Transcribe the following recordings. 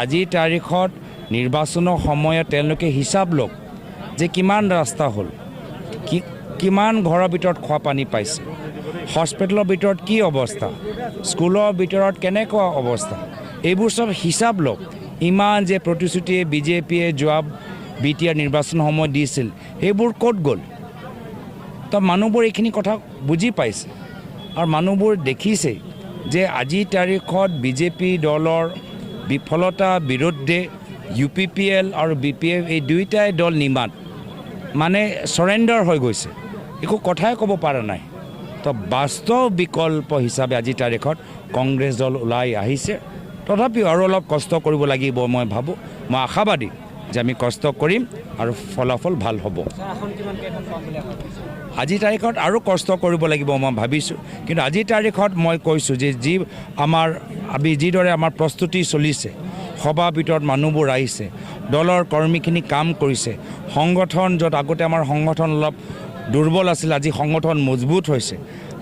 আজিৰ তাৰিখত নিৰ্বাচনৰ সময়ত তেওঁলোকে হিচাপ লওক যে কিমান ৰাস্তা হ'ল, কিমান ঘৰৰ ভিতৰত খোৱা পানী পাইছে, হস্পিটেলৰ ভিতৰত কি অৱস্থা, স্কুলৰ ভিতৰত কেনেকুৱা অৱস্থা, এইবোৰ চব হিচাপ লওক। ইমান যে প্ৰতিশ্ৰুতিয়ে বিজেপিয়ে যোৱা বিটিআৰ নিৰ্বাচন সময়ত দিছিল সেইবোৰ ক'ত গ'ল? তো মানুহবোৰ এইখিনি কথা বুজি পাইছে আৰু মানুহবোৰ দেখিছে যে আজিৰ তাৰিখত বিজেপি দলৰ বিফলতা বিৰুদ্ধে UPPL আৰু BPF এই দুয়োটাই দল নিমাত মানে সৰেণ্ডাৰ হৈ গৈছে, একো কথাই ক'ব পৰা নাই। তো বাস্তৱ বিকল্প হিচাপে আজিৰ তাৰিখত কংগ্ৰেছ দল ওলাই আহিছে। তথাপিও আৰু অলপ কষ্ট কৰিব লাগিব মই ভাবোঁ। মই আশাবাদী যে আমি কষ্ট কৰিম আৰু ফলাফল ভাল হ'ব। আজিৰ তাৰিখত আৰু কষ্ট কৰিব লাগিব মই ভাবিছোঁ, কিন্তু আজিৰ তাৰিখত মই কৈছোঁ যে যিদৰে আমাৰ প্ৰস্তুতি চলিছে, সভাৰ ভিতৰত মানুহবোৰ আহিছে, দলৰ কৰ্মীখিনি কাম কৰিছে, সংগঠন য'ত আগতে আমাৰ সংগঠন অলপ দুৰ্বল আছিল আজি সংগঠন মজবুত হৈছে।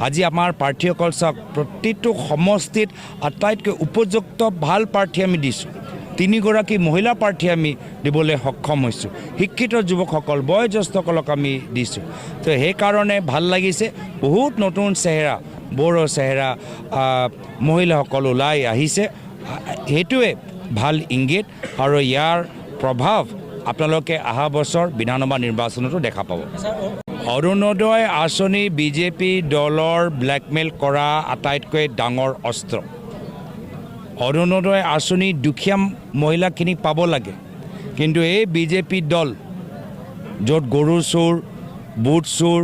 আজি আমাৰ প্ৰাৰ্থীসকল চাওক, প্ৰতিটো সমষ্টিত আটাইতকৈ উপযুক্ত ভাল প্ৰাৰ্থী আমি দিছোঁ। 3গৰাকী মহিলা প্ৰাৰ্থী আমি দিবলৈ সক্ষম হৈছোঁ। শিক্ষিত যুৱকসকল বয়োজ্যেষ্ঠসকলক আমি দিছোঁ। তো সেইকাৰণে ভাল লাগিছে, বহুত নতুন চেহেৰা, বড়ো চেহেৰা মহিলাসকল ওলাই আহিছে। সেইটোৱে ভাল ইংগিত আৰু ইয়াৰ প্ৰভাৱ আপোনালোকে অহা বছৰ বিধানসভা নিৰ্বাচনতো দেখা পাব। অৰুণোদয় আঁচনি বিজেপি দলৰ ব্লেকমেইল কৰা আটাইতকৈ ডাঙৰ অস্ত্ৰ। অৰুণোদয় আঁচনি দুখীয়া মহিলাখিনিক পাব লাগে, কিন্তু এই বিজেপি দল য'ত গৰু চোৰ, বুট চোৰ,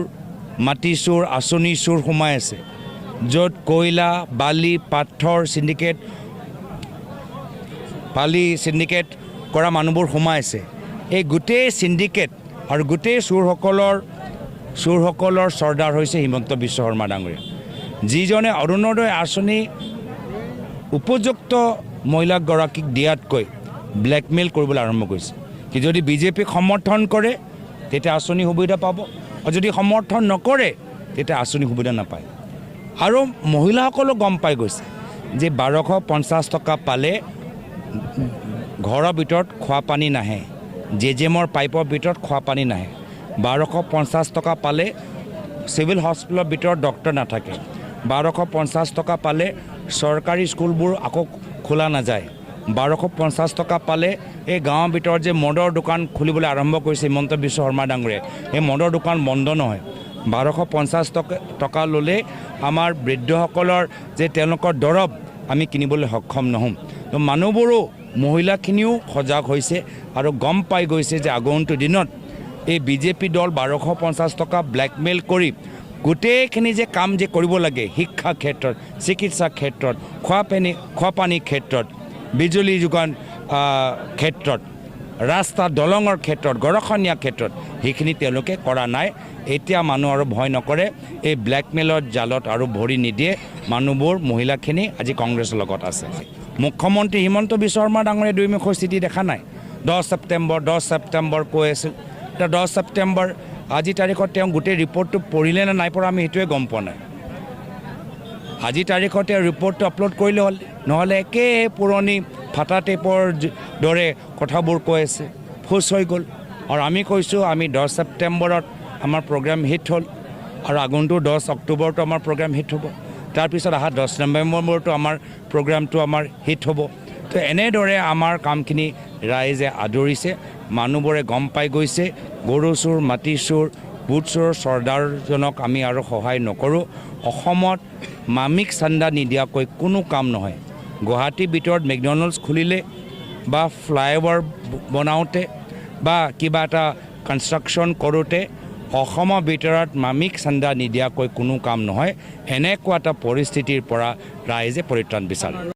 মাটি চোৰ, আঁচনি চোৰ সোমাই আছে, য'ত কয়লা, বালি, পাথৰ চিণ্ডিকেট কৰা মানুহবোৰ সোমাই আছে, এই গোটেই চিণ্ডিকেট আৰু গোটেই চোৰসকলৰ চৰ্দাৰ হৈছে হিমন্ত বিশ্ব শৰ্মা ডাঙৰীয়া, যিজনে অৰুণোদয় আঁচনি উপযুক্ত মহিলাগৰাকীক দিয়াতকৈ ব্লেকমেইল কৰিবলৈ আৰম্ভ কৰিছে। কি যদি বিজেপিক সমৰ্থন কৰে তেতিয়া আঁচনি সুবিধা পাব, আৰু যদি সমৰ্থন নকৰে তেতিয়া আঁচনি সুবিধা নাপায়। আৰু মহিলাসকলেও গম পাই গৈছে যে 1250 টকা পালে ঘৰৰ ভিতৰত খোৱা পানী নাহে, জেজেমৰ পাইপৰ ভিতৰত খোৱা পানী নাহে। 1250 টকা পালে চিভিল হস্পিটেলৰ ভিতৰত ডক্টৰ নাথাকে। 1250 টকা পালে চৰকাৰী স্কুলবোৰ আকৌ খোলা নাযায়। 1250 টকা পালে এই গাঁৱৰ ভিতৰত যে মদৰ দোকান খুলিবলৈ আৰম্ভ কৰিছে হিমন্ত বিশ্ব শৰ্মা ডাঙৰীয়াই, সেই মদৰ দোকান বন্ধ নহয়। 1250 টকা ল'লে আমাৰ বৃদ্ধসকলৰ যে তেওঁলোকৰ দৰৱ আমি কিনিবলৈ সক্ষম নহ'ম। তো মানুহবোৰো মহিলাখিনিও সজাগ হৈছে আৰু গম পাই গৈছে যে আগন্তুক দিনত এই বিজেপি দল 1250 টকা ব্লেকমেইল কৰি গোটেইখিনি যে কাম যে কৰিব লাগে, শিক্ষা ক্ষেত্ৰত, চিকিৎসা ক্ষেত্ৰত, খোৱা পানীৰ ক্ষেত্ৰত, বিজুলী যোগান ক্ষেত্ৰত, ৰাস্তা দলঙৰ ক্ষেত্ৰত, গৰখনীয়া ক্ষেত্ৰত, সেইখিনি তেওঁলোকে কৰা নাই। এতিয়া মানুহ আৰু ভয় নকৰে, এই ব্লেকমেইলৰ জালত আৰু ভৰি নিদিয়ে। মানুহবোৰ মহিলাখিনি আজি কংগ্ৰেছৰ লগত আছে। মুখ্যমন্ত্ৰী হিমন্ত বিশ্ব শৰ্মা ডাঙৰীয়াই দুইমুখৰ স্থিতি দেখা নাই। 10 ছেপ্টেম্বৰ কৈ আছিল। এতিয়া 10 ছেপ্টেম্বৰ আজিৰ তাৰিখত তেওঁ গোটেই ৰিপৰ্টটো পঢ়িলে নে নাই পঢ়া আমি সেইটোৱে গম পোৱা নাই। আজিৰ তাৰিখত তেওঁ ৰিপৰ্টটো আপলোড কৰিলে হ'ল, নহ'লে একে পুৰণি ফাটা টেপৰ দৰে কথাবোৰ কৈ আছে, ফুচ হৈ গ'ল। আৰু আমি কৈছোঁ আমি 10 ছেপ্টেম্বৰত আমাৰ প্ৰগ্ৰাম হিট হ'ল, আৰু আগন্তুক 10 অক্টোবৰতো আমাৰ প্ৰগ্ৰাম হিট হ'ব। তাৰপিছত অহা 10 নৱেম্বৰতো আমাৰ প্ৰগ্ৰামটো আমাৰ হিট হ'ব। তো এনেদৰে আমাৰ কামখিনি ৰাইজে আদৰিছে, মানুহবোৰে গম পাই গৈছে। গৰু চোৰ, মাটি চোৰ, বুট চোৰৰ চৰ্দাৰজনক আমি আৰু সহায় নকৰোঁ। অসমত মামিক চান্দা নিদিয়াকৈ কোনো কাম নহয়। গুৱাহাটীৰ ভিতৰত মেকডনাল্ডছ খুলিলে বা ফ্লাইঅভাৰ বনাওঁতে বা কিবা এটা কনষ্ট্ৰাকশ্যন কৰোঁতে অসমৰ ভিতৰত মামিক চান্দা নিদিয়াকৈ কোনো কাম নহয়। এনেকুৱা এটা পৰিস্থিতিৰ পৰা ৰাইজে পৰিত্ৰাণ বিচাৰে।